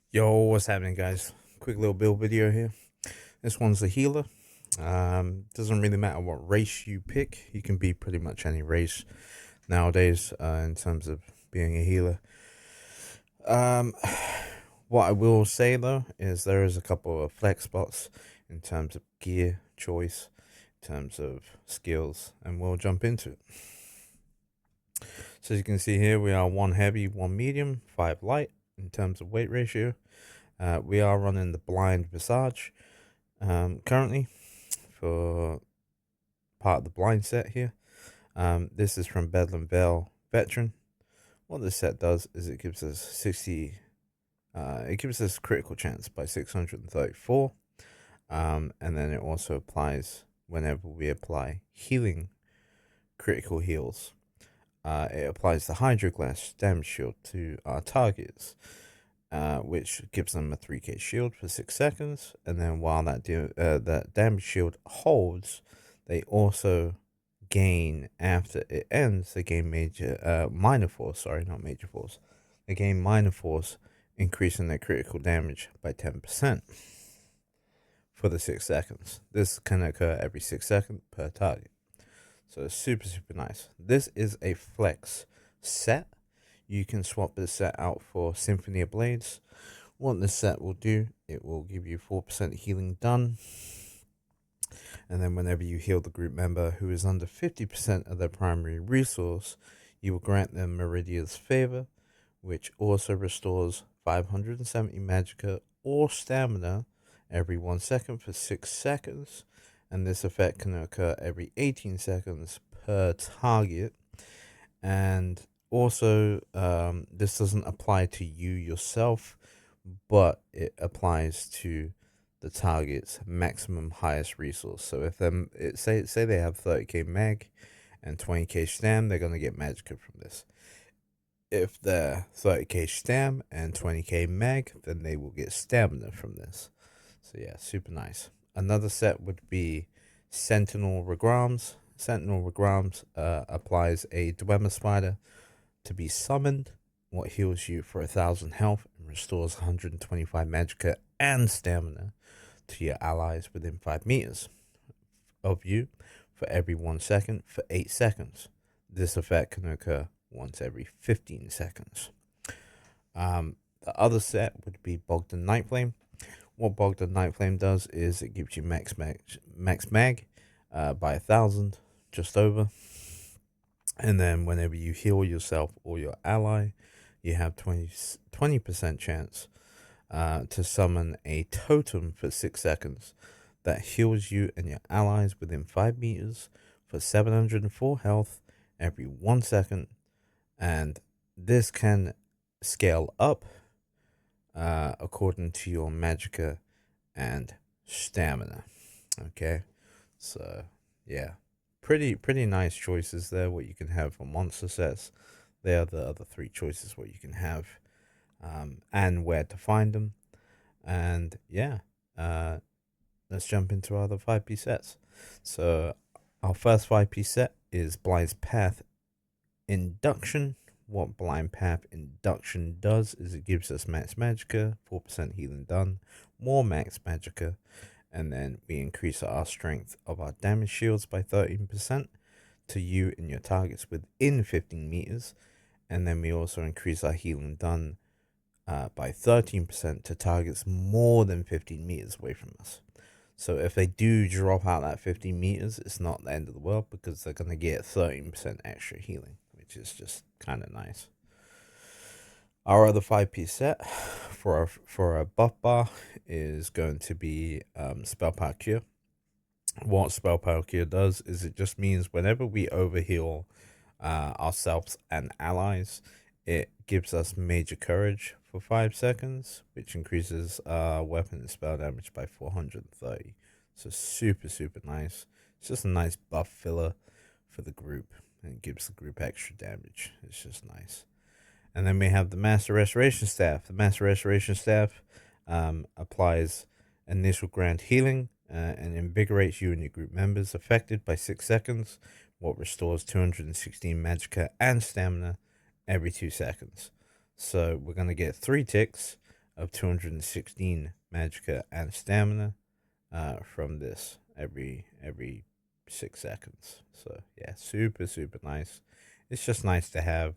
Yo, what's happening, guys? Quick little build video here. This one's a healer. Doesn't really matter what race you pick. You can be pretty much any race nowadays in terms of being a healer. Um, what I will say though is there is a couple of flex spots in terms of gear choice, in terms of skills, and we'll jump into it. So as you can see here, we are 1 heavy, 1 medium, 5 light in terms of weight ratio. We are running the blind visage currently for part of the blind set here. This is from Bedlam Vale Veteran. What this set does is it gives us 60. It gives us critical chance by 634, and then it also applies whenever we apply healing critical heals. It applies the Hydroglass damage shield to our targets, which gives them a 3k shield for 6 seconds. And then while that damage shield holds, they also gain, after it ends, they gain minor force. Sorry, not major force. They gain minor force, increasing their critical damage by 10% for the 6 seconds. This can occur every 6 seconds per target. So it's super nice. This is a flex set. You can swap this set out for Symphony of Blades. What this set will do, it will give you 4% healing done. And then whenever you heal the group member who is under 50% of their primary resource, you will grant them Meridia's Favor, which also restores 570 magicka or stamina every 1 second for 6 seconds. And this effect can occur every 18 seconds per target. And also, this doesn't apply to you yourself, but it applies to the target's maximum highest resource. So if say they have 30k mag and 20k stam, they're gonna get magicka from this. If they're 30k stam and 20k mag, then they will get stamina from this. So yeah, super nice. Another set would be Sentinel Regrams. Sentinel Regrams applies a Dwemer Spider to be summoned, what heals you for 1000 health and restores 125 magicka and stamina to your allies within 5 meters of you for every 1 second for 8 seconds. This effect can occur once every 15 seconds. The other set would be Bogdan Nightflame. What Bogdan Nightflame does is it gives you max mag by 1000, just over. And then whenever you heal yourself or your ally, you have 20% chance to summon a totem for 6 seconds that heals you and your allies within 5 meters for 704 health every 1 second. And this can scale up according to your magicka and stamina. Okay, so yeah, pretty nice choices there. What you can have for monster sets. They are the other 3 choices what you can have, and where to find them. And yeah, let's jump into our other 5p sets. So our first 5p set is Blind's Path Induction. What Blind Path Induction does is it gives us max magicka, 4% healing done, more max magicka, and then we increase our strength of our damage shields by 13% to you and your targets within 15 meters, and then we also increase our healing done by 13% to targets more than 15 meters away from us. So if they do drop out that 15 meters, it's not the end of the world because they're going to get 13% extra healing, which is just kind of nice. Our other 5p set for our buff bar is going to be Spell Power Cure. What Spell Power Cure does is it just means whenever we overheal ourselves and allies, it gives us Major Courage for 5 seconds, which increases weapon and spell damage by 430. So super nice. It's just a nice buff filler for the group, and it gives the group extra damage. It's just nice. And then we have the Master Restoration Staff. The Master Restoration Staff applies initial grand healing and invigorates you and your group members affected by 6 seconds, what restores 216 magicka and stamina every 2 seconds. So we're going to get 3 ticks of 216 magicka and stamina from this every 6 seconds. So yeah, super nice. It's just nice to have,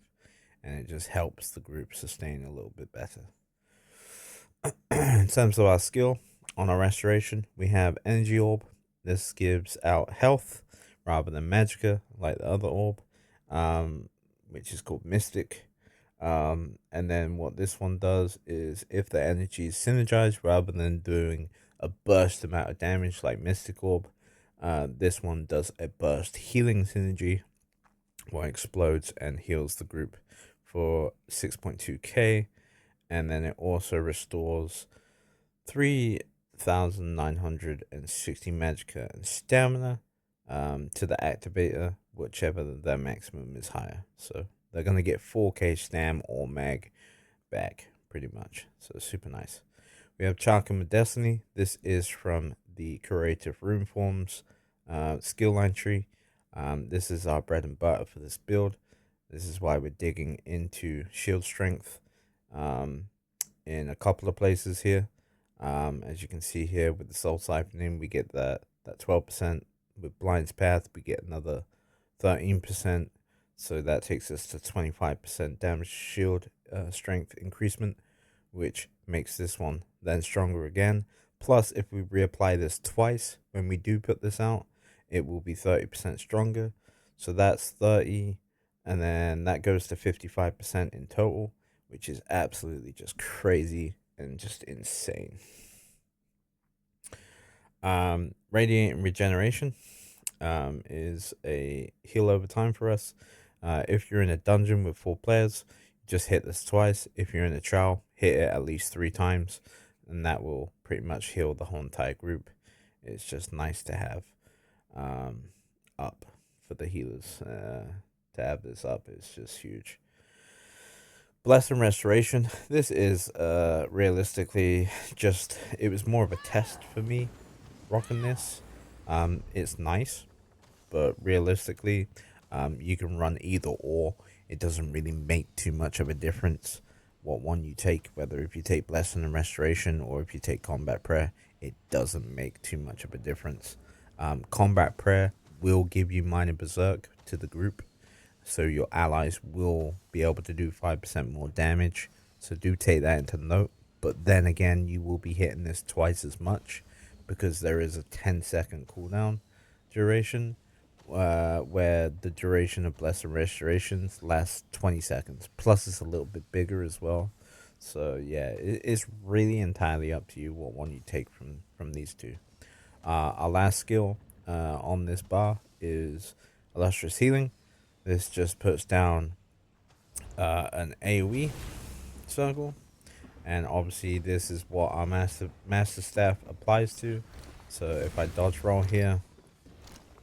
and it just helps the group sustain a little bit better. In terms of our skill on our restoration, we have energy orb. This gives out health rather than magicka like the other orb, which is called mystic. And then what this one does is if the energy is synergized rather than doing a burst amount of damage like mystic orb, this one does a burst healing synergy, what explodes and heals the group for 6.2k, and then it also restores 3,960 magicka and stamina to the activator, whichever their maximum is higher. So they're going to get 4k stam or mag back, pretty much. So super nice. We have Charkham of Destiny. This is from the Curative Rune Forms skill line tree. This is our bread and butter for this build. This is why we're digging into shield strength in a couple of places here. As you can see here with the soul siphoning, we get that 12%. With Blind's Path, we get another 13%. So that takes us to 25% damage shield strength increasement, which makes this one then stronger again. Plus, if we reapply this twice when we do put this out, it will be 30% stronger. So that's 30, and then that goes to 55% in total, which is absolutely just crazy and just insane. Radiant Regeneration is a heal over time for us. If you're in a dungeon with 4 players, just hit this twice. If you're in a trial, hit it at least 3 times, and that will pretty much heal the whole entire group. It's just nice to have up for the healers. To have this up is just huge. Bless and Restoration. This is realistically just, it was more of a test for me rocking this. It's nice, but realistically, you can run either or. It doesn't really make too much of a difference what one you take, whether if you take Blessing and Restoration or if you take Combat Prayer. It doesn't make too much of a difference. Combat Prayer will give you minor berserk to the group, so your allies will be able to do 5% more damage. So do take that into note. But then again, you will be hitting this twice as much because there is a 10-second cooldown duration, where the duration of Blessed Restorations lasts 20 seconds. Plus, it's a little bit bigger as well. So yeah, it's really entirely up to you what one you take from these two. Our last skill on this bar is Illustrious Healing. This just puts down an AoE circle, and obviously this is what our master staff applies to. So if I dodge roll here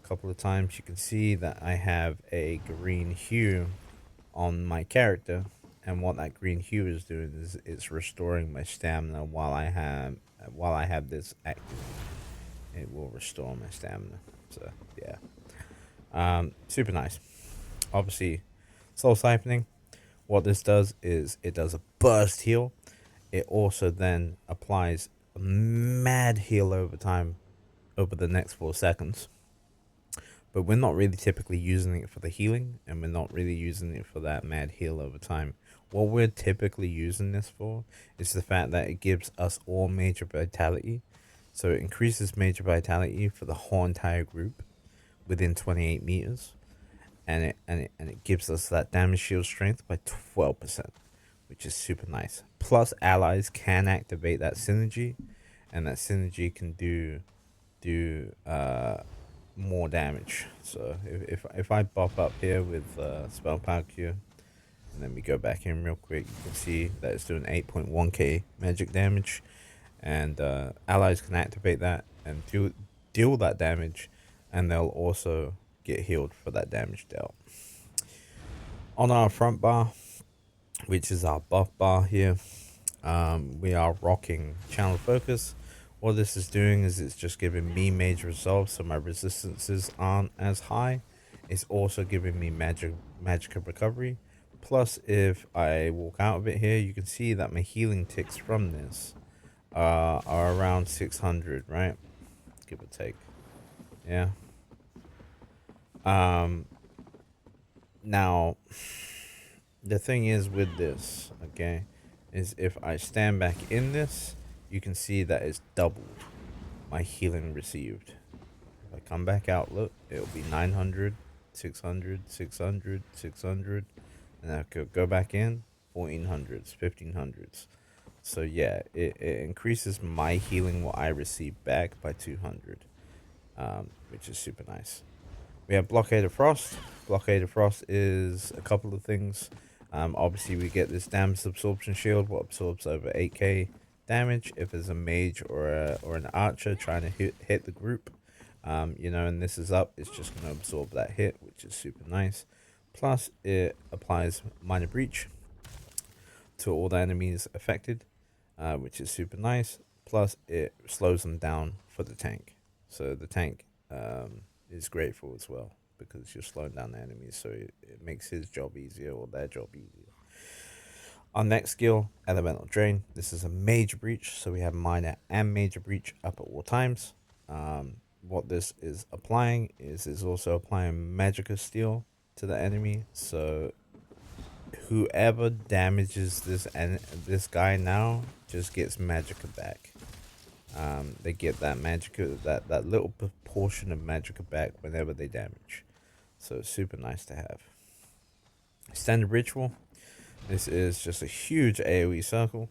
a couple of times, you can see that I have a green hue on my character, and what that green hue is doing is it's restoring my stamina while I have this active. It will restore my stamina. So yeah, super nice. Obviously, soul siphoning, what this does is it does a burst heal. It also then applies a mad heal over time over the next 4 seconds. But we're not really typically using it for the healing, and we're not really using it for that mad heal over time. What we're typically using this for is the fact that it gives us all major vitality. So it increases major vitality for the whole entire group within 28 meters. And it gives us that damage shield strength by 12%, which is super nice. Plus, allies can activate that synergy, and that synergy can do more damage. So if I buff up here with spell power Q, and then we go back in real quick, you can see that it's doing 8.1k magic damage, and allies can activate that and deal that damage, and they'll also get healed for that damage dealt. On our front bar, which is our buff bar here, we are rocking Channel Focus. What this is doing is it's just giving me major resolve, so my resistances aren't as high. It's also giving me magicka recovery, Plus, if I walk out of it here, you can see that my healing ticks from this are around 600, right? Give or take. Yeah. Now, the thing is with this, okay, is if I stand back in this, you can see that it's doubled my healing received. If I come back out, look, it'll be 900, 600, 600, 600, and I could go back in, 1400s, 1500s. So yeah, it increases my healing what I receive back by 200, which is super nice. We have Blockade of Frost. Blockade of Frost is a couple of things. Obviously, we get this damage absorption shield, what absorbs over 8k damage if there's a mage or an archer trying to hit the group. And this is up, it's just going to absorb that hit, which is super nice. Plus, it applies minor breach to all the enemies affected, which is super nice. Plus, it slows them down for the tank. So the tank is grateful as well because you're slowing down the enemies, so it makes his job easier or their job easier. Our next skill, Elemental Drain. This is a major breach, so we have minor and major breach up at all times. What this is applying is also applying Magica Steel to the enemy, so whoever damages this guy now just gets Magica back. They get that Magica, that little portion of Magica back whenever they damage. So it's super nice to have. Standard Ritual. This is just a huge AoE circle.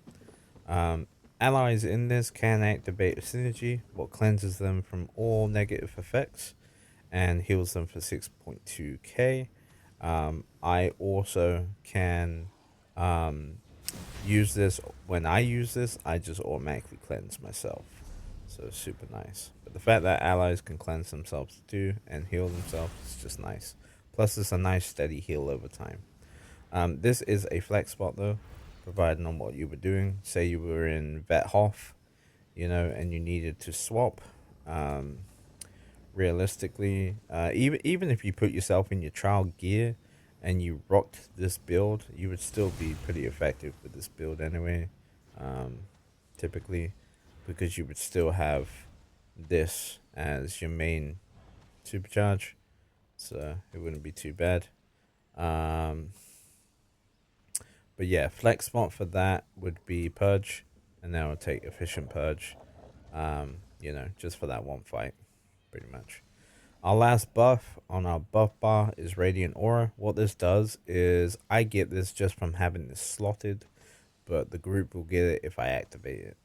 Allies in this can activate a synergy, what cleanses them from all negative effects and heals them for 6.2k. I also can use this. When I use this, I just automatically cleanse myself. So super nice. But the fact that allies can cleanse themselves too and heal themselves is just nice. Plus, it's a nice steady heal over time. This is a flex spot though, providing on what you were doing. Say you were in Vet Hoff, and you needed to swap. Realistically, even if you put yourself in your trial gear and you rocked this build, you would still be pretty effective with this build anyway. Typically, because you would still have this as your main supercharge, so it wouldn't be too bad. But yeah, flex spot for that would be Purge, and then I'll take Efficient Purge, just for that one fight, pretty much. Our last buff on our buff bar is Radiant Aura. What this does is I get this just from having this slotted, but the group will get it if I activate it.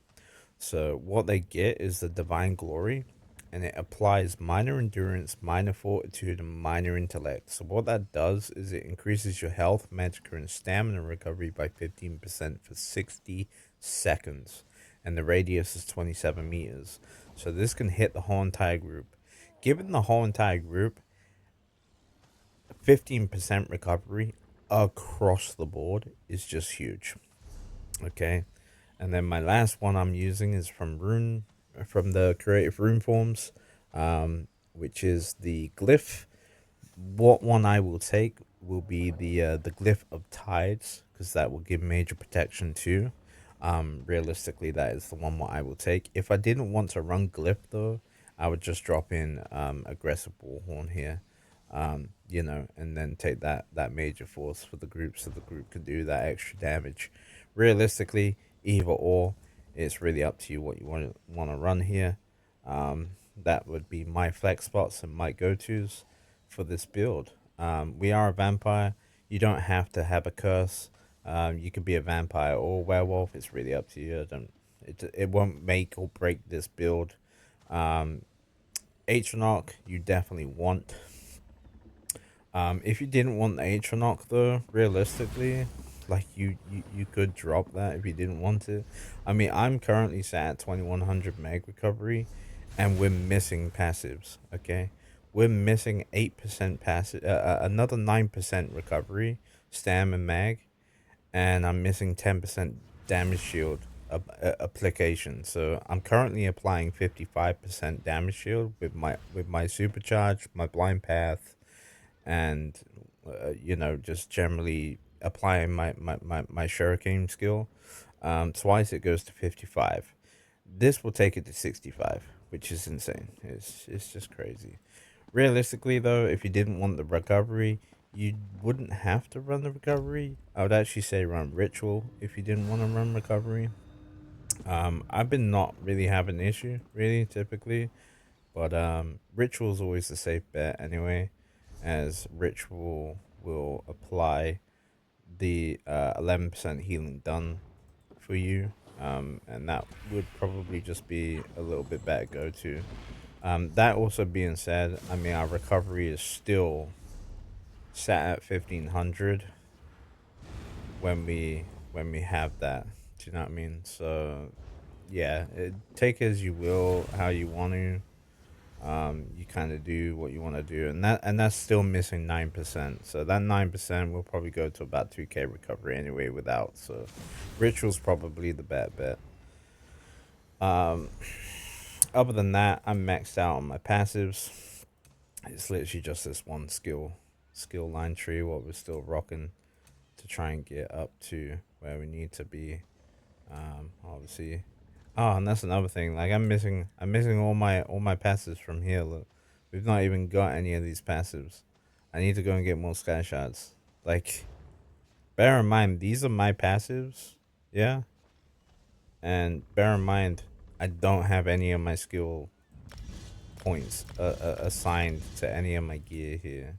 So what they get is the Divine Glory, and it applies minor endurance, minor fortitude, and minor intellect. So what that does is it increases your health, magic, and stamina recovery by 15% for 60 seconds. And the radius is 27 meters. So this can hit the whole entire group. Given the whole entire group, 15% recovery across the board is just huge. Okay. And then my last one I'm using is from the Creative Rune Forms, which is the Glyph. What one I will take will be the Glyph of Tides, because that will give major protection too. Realistically, that is the one what I will take. If I didn't want to run Glyph though, I would just drop in Aggressive Warhorn here, and then take that major force for the group, so the group could do that extra damage. Realistically, either or, it's really up to you what you want to run here. That would be my flex spots and my go-tos for this build. We are a vampire. You don't have to have a curse. You can be a vampire or a werewolf. It's really up to you. It won't make or break this build. Atronach you definitely want. If you didn't want the Atronach though, realistically, like you could drop that if you didn't want it. I mean, I'm currently sat at 2100 meg recovery, and we're missing passives. Okay, we're missing 8% passive, another 9% recovery, stam and mag, and I'm missing 10% damage shield application. So I'm currently applying 55% damage shield with my supercharge, my blind path, and just generally applying my shuriken skill, twice it goes to 55. This will take it to 65, which is insane. It's just crazy. Realistically, though, if you didn't want the recovery, you wouldn't have to run the recovery. I would actually say run ritual if you didn't want to run recovery. I've been not really having an issue, really, typically, but ritual is always the safe bet anyway, as ritual will apply the 11% healing done for you, and that would probably just be a little bit better go to. That also being said, I mean our recovery is still set at 1500 when we have that. Do you know what I mean? So yeah, take it as you will, how you want to. You kind of do what you want to do, and that's still missing 9%. So that 9% will probably go to about 2k recovery anyway without. So ritual's probably the better bet. Um, Other than that, I'm maxed out on my passives. It's literally just this one skill line tree. What we're still rocking to try and get up to where we need to be. Obviously. Oh, and that's another thing. Like I'm missing all my passives from here. Look, we've not even got any of these passives. I need to go and get more sky shots. Like, bear in mind these are my passives. Yeah, and bear in mind I don't have any of my skill points assigned to any of my gear here,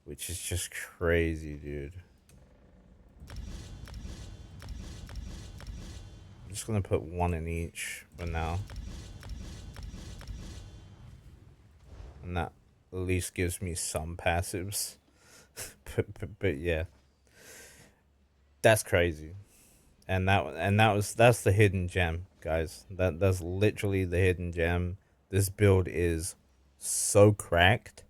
which is just crazy, dude. I'm just gonna put one in each for now. And that at least gives me some passives. But yeah, that's crazy. That's the hidden gem, guys. That's literally the hidden gem. This build is so cracked.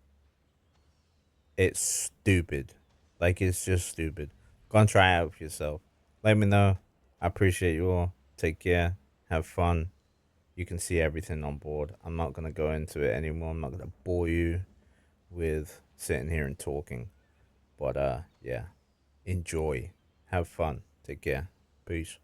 It's stupid. Like it's just stupid. Go and try it out for yourself. Let me know. I appreciate you all. Take care. Have fun. You can see everything on board. I'm not gonna go into it anymore. I'm not gonna bore you with sitting here and talking. But yeah, enjoy, have fun, take care, peace.